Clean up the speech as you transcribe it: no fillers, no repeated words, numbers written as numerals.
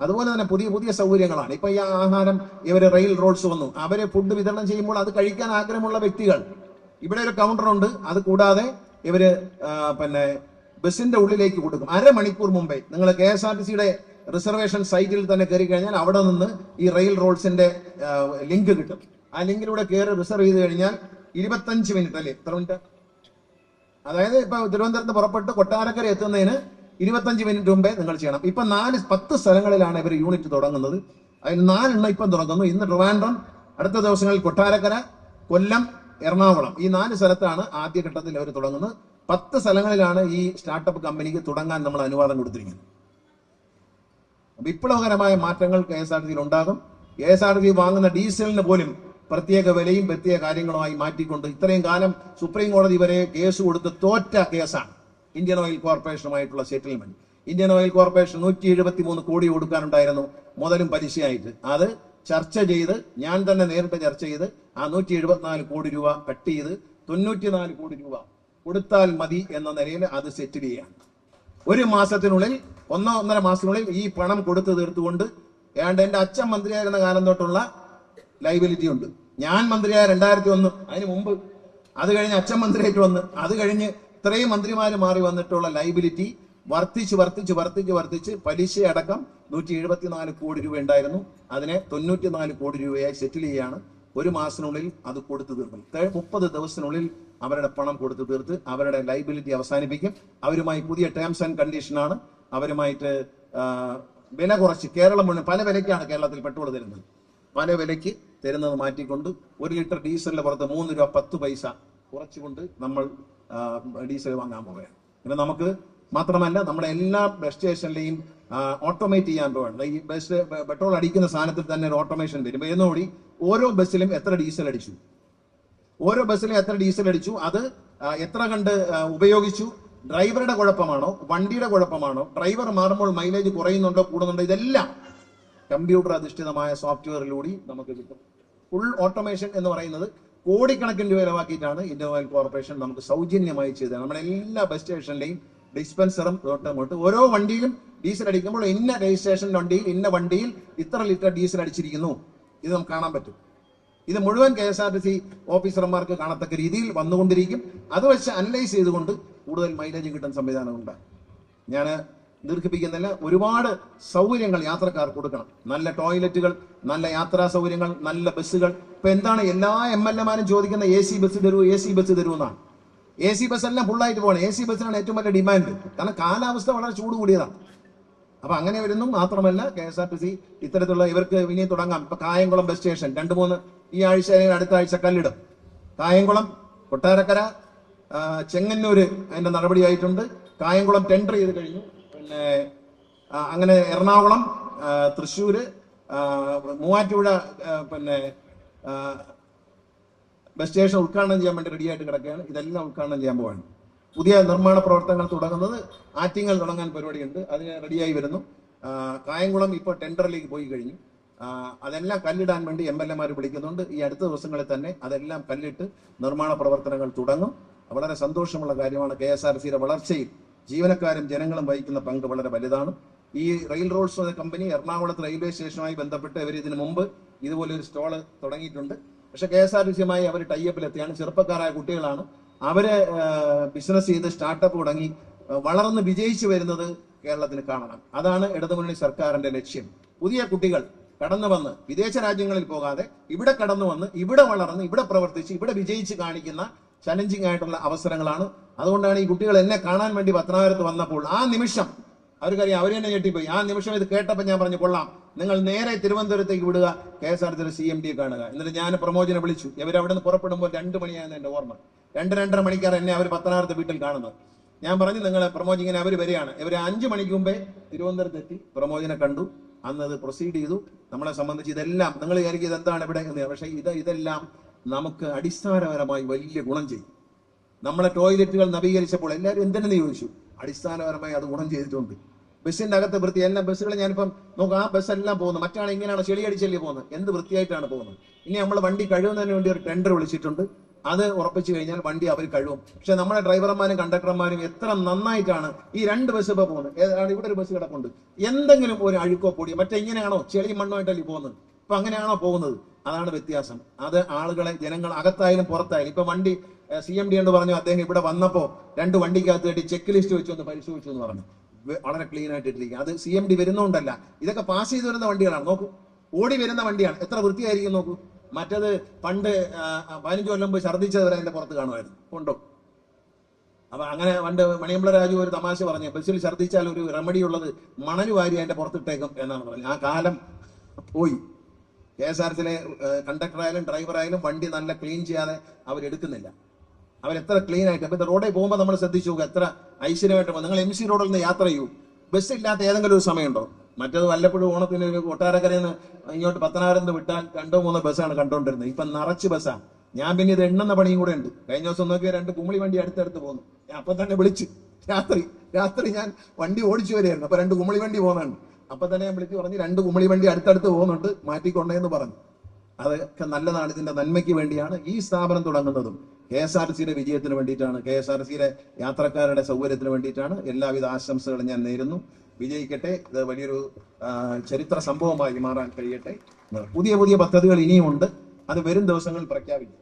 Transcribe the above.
അതുപോലെ തന്നെ പുതിയ പുതിയ സൗകര്യങ്ങളാണ്. ഇപ്പൊ ഈ ആഹാരം ഇവര് റെയിൽ റോഡ്സ് വന്നു, അവര് ഫുഡ് വിതരണം ചെയ്യുമ്പോൾ അത് കഴിക്കാൻ ആഗ്രഹമുള്ള വ്യക്തികൾ ഇവിടെ ഒരു കൗണ്ടറുണ്ട്. അത് കൂടാതെ ഇവര് പിന്നെ ബസിന്റെ ഉള്ളിലേക്ക് കൊടുക്കും. അരമണിക്കൂർ മുമ്പേ നിങ്ങൾ KSRTCയുടെ റിസർവേഷൻ സൈറ്റിൽ തന്നെ കയറി കഴിഞ്ഞാൽ അവിടെ നിന്ന് ഈ റെയിൽ റോഡ്സിന്റെ ലിങ്ക് കിട്ടും. ആ ലിങ്കിലൂടെ കയറി റിസർവ് ചെയ്ത് കഴിഞ്ഞാൽ 25 മിനിറ്റ് അല്ലേ, എത്ര മിനിറ്റ്? അതായത് ഇപ്പൊ തിരുവനന്തപുരത്ത് പുറപ്പെട്ട് കൊട്ടാരക്കര എത്തുന്നതിന് 25 മിനിറ്റ് മുമ്പേ നിങ്ങൾ ചെയ്യണം. ഇപ്പൊ 10 സ്ഥലങ്ങളിലാണ് ഇവർ യൂണിറ്റ് തുടങ്ങുന്നത്. അതിൽ 4 എണ്ണം ഇപ്പം തുടങ്ങുന്നു. ഇന്ന് ട്രിവാൻഡ്രം, അടുത്ത ദിവസങ്ങളിൽ കൊട്ടാരക്കര, കൊല്ലം, എറണാകുളം, ഈ 4 സ്ഥലത്താണ് ആദ്യഘട്ടത്തിൽ അവർ തുടങ്ങുന്നത്. 10 സ്ഥലങ്ങളിലാണ് ഈ സ്റ്റാർട്ടപ്പ് കമ്പനിക്ക് തുടങ്ങാൻ നമ്മൾ അനുവാദം കൊടുത്തിരിക്കുന്നത്. വിപ്ലവകരമായ മാറ്റങ്ങൾ KSRTCയിൽ ഉണ്ടാകും. KSRTC വാങ്ങുന്ന ഡീസലിന് പോലും പ്രത്യേക വിലയും പ്രത്യേക കാര്യങ്ങളുമായി മാറ്റിക്കൊണ്ട് ഇത്രയും കാലം സുപ്രീം കോടതി വരെ കേസ് കൊടുത്ത് തോറ്റ കേസാണ് ഇന്ത്യൻ ഓയിൽ കോർപ്പറേഷനുമായിട്ടുള്ള സെറ്റിൽമെന്റ്. ഇന്ത്യൻ ഓയിൽ കോർപ്പറേഷൻ 173 കോടി കൊടുക്കാനുണ്ടായിരുന്നു മുതലും പലിശയായിട്ട്. അത് ചർച്ച ചെയ്ത് ഞാൻ തന്നെ നേരിട്ട് ചർച്ച ചെയ്ത് ആ 174 കോടി രൂപ കട്ട് ചെയ്ത് 94 കോടി രൂപ കൊടുത്താൽ മതി എന്ന നിലയിൽ അത് സെറ്റിൽ ചെയ്യാം. 1 മാസത്തിനുള്ളിൽ 1.5 മാസത്തിനുള്ളിൽ ഈ പണം കൊടുത്തു തീർത്തുകൊണ്ട് ഏതാണ്ട് എന്റെ അച്ഛൻ മന്ത്രിയായിരുന്ന കാലം തൊട്ടുള്ള ലൈബിലിറ്റി ഉണ്ട്. ഞാൻ മന്ത്രിയായ 2001, അതിന് മുമ്പ്, അത് കഴിഞ്ഞ് അച്ഛൻ മന്ത്രിയായിട്ട് വന്ന്, അത് കഴിഞ്ഞ് ഇത്രയും മന്ത്രിമാര് മാറി വന്നിട്ടുള്ള ലൈബിലിറ്റി വർദ്ധിച്ച് പലിശ അടക്കം 174 കോടി രൂപ ഉണ്ടായിരുന്നു. അതിനെ 94 കോടി രൂപയായി സെറ്റിൽ ചെയ്യാണ്. 1 മാസത്തിനുള്ളിൽ അത് കൊടുത്തു തീർക്കും. 30 ദിവസത്തിനുള്ളിൽ അവരുടെ പണം കൊടുത്തു തീർത്ത് അവരുടെ ലൈബിലിറ്റി അവസാനിപ്പിക്കും. അവരുമായി പുതിയ ടേംസ് ആൻഡ് കണ്ടീഷനാണ്. അവരുമായിട്ട് വില കുറച്ച്, കേരളം മുഴുവൻ പല വിലയ്ക്കാണ് കേരളത്തിൽ പെട്രോൾ തരുന്നത്. പല വിലയ്ക്ക് തരുന്നത് മാറ്റിക്കൊണ്ട് 1 ലിറ്റർ ഡീസലിന്റെ പുറത്ത് 3 രൂപ 10 പൈസ കുറച്ചുകൊണ്ട് നമ്മൾ ഡീസൽ വാങ്ങാൻ പോവുകയാണ്. പിന്നെ നമുക്ക് മാത്രമല്ല, നമ്മുടെ എല്ലാ ബസ് സ്റ്റേഷനിലെയും ഓട്ടോമേറ്റ് ചെയ്യാൻ പോവുകയാണ്. ഈ ബസ് പെട്രോൾ അടിക്കുന്ന സാധനത്തിൽ തന്നെ ഒരു ഓട്ടോമേഷൻ വരും. എന്നോടി ഓരോ ബസ്സിലും എത്ര ഡീസൽ അടിച്ചു, അത് എത്ര കണ്ട് ഉപയോഗിച്ചു, ഡ്രൈവറുടെ കുഴപ്പമാണോ, വണ്ടിയുടെ കുഴപ്പമാണോ, ഡ്രൈവർ മാറുമ്പോൾ മൈലേജ് കുറയുന്നുണ്ടോ കൂടുന്നുണ്ടോ, ഇതെല്ലാം കമ്പ്യൂട്ടർ അധിഷ്ഠിതമായ സോഫ്റ്റ്വെയറിലൂടെ നമുക്ക് കിട്ടും. ഫുൾ ഓട്ടോമേഷൻ എന്ന് പറയുന്നത് കോടിക്കണക്കിന് രൂപ ചെലവാക്കിയിട്ടാണ് ഇന്ത്യൻ ഓയിൽ കോർപ്പറേഷൻ നമുക്ക് സൗജന്യമായി ചെയ്തത്. നമ്മുടെ എല്ലാ ബസ് സ്റ്റേഷനിലെയും ഡിസ്പെൻസറും തൊട്ട് ഓരോ വണ്ടിയിലും ഡീസൽ അടിക്കുമ്പോൾ ഇന്ന രജിസ്ട്രേഷൻ വണ്ടിയിൽ ഇന്ന വണ്ടിയിൽ ഇത്ര ലിറ്റർ ഡീസൽ അടിച്ചിരിക്കുന്നു, ഇത് നമുക്ക് കാണാൻ പറ്റും. ഇത് മുഴുവൻ KSRTC ഓഫീസർമാർക്ക് കാണത്തക്ക രീതിയിൽ വന്നുകൊണ്ടിരിക്കും. അത് വെച്ച് അനലൈസ് ചെയ്തുകൊണ്ട് കൂടുതൽ മൈലേജ് കിട്ടുന്ന സംവിധാനമുണ്ട്. ഞാൻ ദീർഘിപ്പിക്കുന്നില്ല. ഒരുപാട് സൗകര്യങ്ങൾ യാത്രക്കാർക്ക് കൊടുക്കണം. നല്ല ടോയ്ലറ്റുകൾ, നല്ല യാത്രാ സൗകര്യങ്ങൾ, നല്ല ബസ്സുകൾ. ഇപ്പൊ എന്താണ് എല്ലാ MLA മാരും ചോദിക്കുന്ന AC ബസ് തരൂ എന്നാണ്. AC ബസ് എല്ലാം ഫുള്ളായിട്ട് പോകണം. AC ബസ്സിനാണ് ഏറ്റവും വലിയ ഡിമാൻഡ്. കാരണം കാലാവസ്ഥ വളരെ ചൂട് കൂടിയതാണ്. അപ്പൊ അങ്ങനെ വരുന്നു. മാത്രമല്ല KSRTC ഇത്തരത്തിലുള്ള ഇവർക്ക് ഇനി തുടങ്ങാം. ഇപ്പൊ കായംകുളം ബസ് സ്റ്റേഷൻ 2-3 ഈ ആഴ്ച അല്ലെങ്കിൽ അടുത്ത ആഴ്ച കല്ലിടും. കായംകുളം, കൊട്ടാരക്കര, ചെങ്ങന്നൂര് അതിന്റെ നടപടിയായിട്ടുണ്ട്. കായംകുളം ടെൻഡർ ചെയ്ത് കഴിഞ്ഞു. പിന്നെ അങ്ങനെ എറണാകുളം, തൃശ്ശൂര്, മൂവാറ്റുപുഴ പിന്നെ ബസ് സ്റ്റേഷൻ ഉദ്ഘാടനം ചെയ്യാൻ വേണ്ടി റെഡിയായിട്ട് കിടക്കുകയാണ്. ഇതെല്ലാം ഉദ്ഘാടനം ചെയ്യാൻ പോവാണ്. പുതിയ നിർമ്മാണ പ്രവർത്തനങ്ങൾ തുടങ്ങുന്നത്, ആറ്റിങ്ങൽ തുടങ്ങാൻ പരിപാടിയുണ്ട്, അതിന് റെഡിയായി വരുന്നു. കായംകുളം ഇപ്പോൾ ടെൻഡറിലേക്ക് പോയി കഴിഞ്ഞു. അതെല്ലാം കല്ലിടാൻ വേണ്ടി MLA മാർ വിളിക്കുന്നുണ്ട്. ഈ അടുത്ത ദിവസങ്ങളിൽ തന്നെ അതെല്ലാം കല്ലിട്ട് നിർമ്മാണ പ്രവർത്തനങ്ങൾ തുടങ്ങും. വളരെ സന്തോഷമുള്ള കാര്യമാണ്. KSRTCയുടെ വളർച്ചയിൽ ജീവനക്കാരും ജനങ്ങളും വഹിക്കുന്ന പങ്ക് വളരെ വലുതാണ്. ഈ റെയിൽ റോഡ്സ് കമ്പനി എറണാകുളത്ത് റെയിൽവേ സ്റ്റേഷനുമായി ബന്ധപ്പെട്ട് ഇവർ ഇതിനു മുമ്പ് ഇതുപോലെ ഒരു സ്റ്റോള് തുടങ്ങിയിട്ടുണ്ട്. പക്ഷെ KSRTCയുമായി അവർ ടൈപ്പിലെത്തിയാണ്. ചെറുപ്പക്കാരായ കുട്ടികളാണ്. അവര് ബിസിനസ് ചെയ്ത് സ്റ്റാർട്ടപ്പ് തുടങ്ങി വളർന്ന് വിജയിച്ചു വരുന്നത് കേരളത്തിന് കാണണം. അതാണ് ഇടതുമുന്നണി സർക്കാരിന്റെ ലക്ഷ്യം. പുതിയ കുട്ടികൾ കടന്നു വന്ന് വിദേശ രാജ്യങ്ങളിൽ പോകാതെ ഇവിടെ കടന്നു വന്ന് ഇവിടെ വളർന്ന് ഇവിടെ പ്രവർത്തിച്ച് ഇവിടെ വിജയിച്ച് കാണിക്കുന്ന ചലഞ്ചിങ് ആയിട്ടുള്ള അവസരങ്ങളാണ്. അതുകൊണ്ടാണ് ഈ കുട്ടികൾ എന്നെ കാണാൻ വേണ്ടി പത്തനാപുരത്ത് വന്നപ്പോൾ ആ നിമിഷം അവർക്കറിയാം, അവർ തന്നെ ഞെട്ടിപ്പോയി. ആ നിമിഷം ഇത് കേട്ടപ്പോൾ ഞാൻ പറഞ്ഞു, കൊള്ളാം, നിങ്ങൾ നേരെ തിരുവനന്തപുരത്തേക്ക് വിടുക, KSRTCയുടെ CMD കാണുക. എന്നിട്ട് ഞാൻ പ്രമോചനെ വിളിച്ചു. ഇവരവിടെ നിന്ന് പുറപ്പെടുമ്പോൾ 2 മണിയായിരുന്നു എന്റെ ഓർമ്മ. 2-2:30 മണിക്കാർ എന്നെ അവർ പത്തനാപുരത്ത് വീട്ടിൽ കാണുന്നത്. ഞാൻ പറഞ്ഞു, നിങ്ങളെ പ്രമോജ് ഇങ്ങനെ അവർ വരികയാണ്. ഇവർ 5 മണിക്ക് മുമ്പേ തിരുവനന്തപുരത്തെത്തി പ്രമോചനെ കണ്ടു. അന്ന് അത് പ്രൊസീഡ് ചെയ്തു. നമ്മളെ സംബന്ധിച്ച് ഇതെല്ലാം നിങ്ങൾ വിചാരിക്കുന്നത് എന്താണ് ഇവിടെ എന്ന്, പക്ഷേ ഇതെല്ലാം നമുക്ക് അടിസ്ഥാനപരമായി വലിയ ഗുണം ചെയ്യും. നമ്മളെ ടോയ്ലറ്റുകൾ നവീകരിച്ചപ്പോൾ എല്ലാവരും എന്തിനെന്ന് ചോദിച്ചു. അടിസ്ഥാനപരമായി അത് ഗുണം ചെയ്തിട്ടുണ്ട്. ബസ്സിന്റെ അകത്ത് വൃത്തി, എല്ലാ ബസ്സുകളും ഞാനിപ്പം നോക്കാം, ആ ബസ്സെല്ലാം പോകുന്നത് മറ്റാണ് ഇങ്ങനെയാണ് ചെളിയടിച്ചല്ലേ പോകുന്നത്. എന്ത് വൃത്തിയായിട്ടാണ് പോകുന്നത്. ഇനി നമ്മൾ വണ്ടി കഴുകുന്നതിന് വേണ്ടി ഒരു ടെൻഡർ വിളിച്ചിട്ടുണ്ട്. അത് ഉറപ്പിച്ചു കഴിഞ്ഞാൽ വണ്ടി അവർ കഴിവും. പക്ഷെ നമ്മുടെ ഡ്രൈവർമാരും കണ്ടക്ടർമാരും എത്ര നന്നായിട്ടാണ് ഈ 2 ബസ് ഇപ്പോൾ പോകുന്നത്. ഏതാണ് ഇവിടെ ഒരു ബസ് കിടപ്പുണ്ട്, എന്തെങ്കിലും ഒരു അഴുക്കോ പൊടിയോ മറ്റേ ഇങ്ങനെയാണോ ചെളിയും മണ്ണുമായിട്ടല്ലേ പോകുന്നത്? ഇപ്പൊ അങ്ങനെയാണോ പോകുന്നത്? അതാണ് വ്യത്യാസം. അത് ആളുകളെ, ജനങ്ങൾ അകത്തായാലും പുറത്തായാലും. ഇപ്പൊ വണ്ടി CMD എന്ന് പറഞ്ഞു, അദ്ദേഹം ഇവിടെ വന്നപ്പോ 2 വണ്ടിക്കകത്ത് കയറ്റി ചെക്ക് ലിസ്റ്റ് വെച്ച് ഒന്ന് പരിശോധിച്ചു എന്ന് പറഞ്ഞു. വളരെ ക്ലീൻ ആയിട്ട് ഇട്ടിരിക്കുക. അത് CMD വരുന്നോണ്ടല്ല, ഇതൊക്കെ പാസ് ചെയ്ത് വരുന്ന വണ്ടികളാണ്. നോക്കൂ, ഓടി വരുന്ന വണ്ടിയാണ്, എത്ര വൃത്തിയായിരിക്കും നോക്കൂ. മറ്റത് പണ്ട് 15 കൊല്ലം മുമ്പ് ഛർദ്ദിച്ചവരെ അതിന്റെ പുറത്ത് കാണുമായിരുന്നു, ഉണ്ടോ? അപ്പൊ അങ്ങനെ പണ്ട് മണിയമ്പിള്ള രാജു ഒരു തമാശ പറഞ്ഞു, ബസ്സിൽ ഛർദ്ദിച്ചാൽ ഒരു റെമഡി ഉള്ളത് മണൽ വാരി അതിന്റെ പുറത്തിട്ടേക്കും എന്നാണ് പറഞ്ഞത്. ആ കാലം പോയി. KSRTC കണ്ടക്ടറായാലും ഡ്രൈവറായാലും വണ്ടി നല്ല ക്ലീൻ ചെയ്യാതെ അവരെടുക്കുന്നില്ല. അവരെത്ര ക്ലീൻ ആയിട്ട്. അപ്പൊ റോഡിൽ പോകുമ്പോൾ നമ്മൾ ശ്രദ്ധിച്ചു നോക്കുക, എത്ര ഐശ്വര്യമായിട്ട്. നിങ്ങൾ MC റോഡിൽ നിന്ന് യാത്ര ചെയ്യൂ, ബസ് ഇല്ലാത്ത ഏതെങ്കിലും ഒരു സമയമുണ്ടോ? മറ്റേത് വല്ലപ്പോഴും ഓണത്തിന് ഒരു കൊട്ടാരക്കരയിൽ നിന്ന് ഇങ്ങോട്ട് പത്തനാപുരത്ത് വിട്ടാൽ 2-3 ബസ്സാണ് കണ്ടോണ്ടിരുന്നത്. ഇപ്പൊ നിറച്ച് ബസ്സാണ്. ഞാൻ പിന്നെ ഇത് എണ്ണുന്ന പണിയും കൂടെ ഉണ്ട്. കഴിഞ്ഞ ദിവസം നോക്കിയാൽ 2 കുമിളി വണ്ടി അടുത്തടുത്ത് പോകുന്നു. ഞാൻ അപ്പൊ തന്നെ വിളിച്ച്, രാത്രി ഞാൻ വണ്ടി ഓടിച്ചു വരികയായിരുന്നു. അപ്പൊ 2 കുമിളി വണ്ടി പോകുന്നുണ്ട്. അപ്പൊ തന്നെ ഞാൻ വിളിച്ച് പറഞ്ഞ് 2 കുമിളി വണ്ടി അടുത്തടുത്ത് പോകുന്നുണ്ട്, മാറ്റിക്കൊണ്ടേന്ന് പറഞ്ഞു. അതൊക്കെ നല്ലതാണ്, ഇതിന്റെ നന്മയ്ക്ക് വേണ്ടിയാണ് ഈ സ്ഥാപനം തുടങ്ങുന്നതും. KSRTCയുടെ വിജയത്തിന് വേണ്ടിയിട്ടാണ്, KSRTCയുടെ യാത്രക്കാരുടെ സൗകര്യത്തിന് വേണ്ടിയിട്ടാണ്. എല്ലാവിധ ആശംസകളും ഞാൻ നേരുന്നു. വിജയിക്കട്ടെ. ഇത് വലിയൊരു ചരിത്ര സംഭവമായി മാറാൻ കഴിയട്ടെ. പുതിയ പദ്ധതികൾ ഇനിയുമുണ്ട്, അത് വരും ദിവസങ്ങളിൽ പ്രഖ്യാപിക്കും.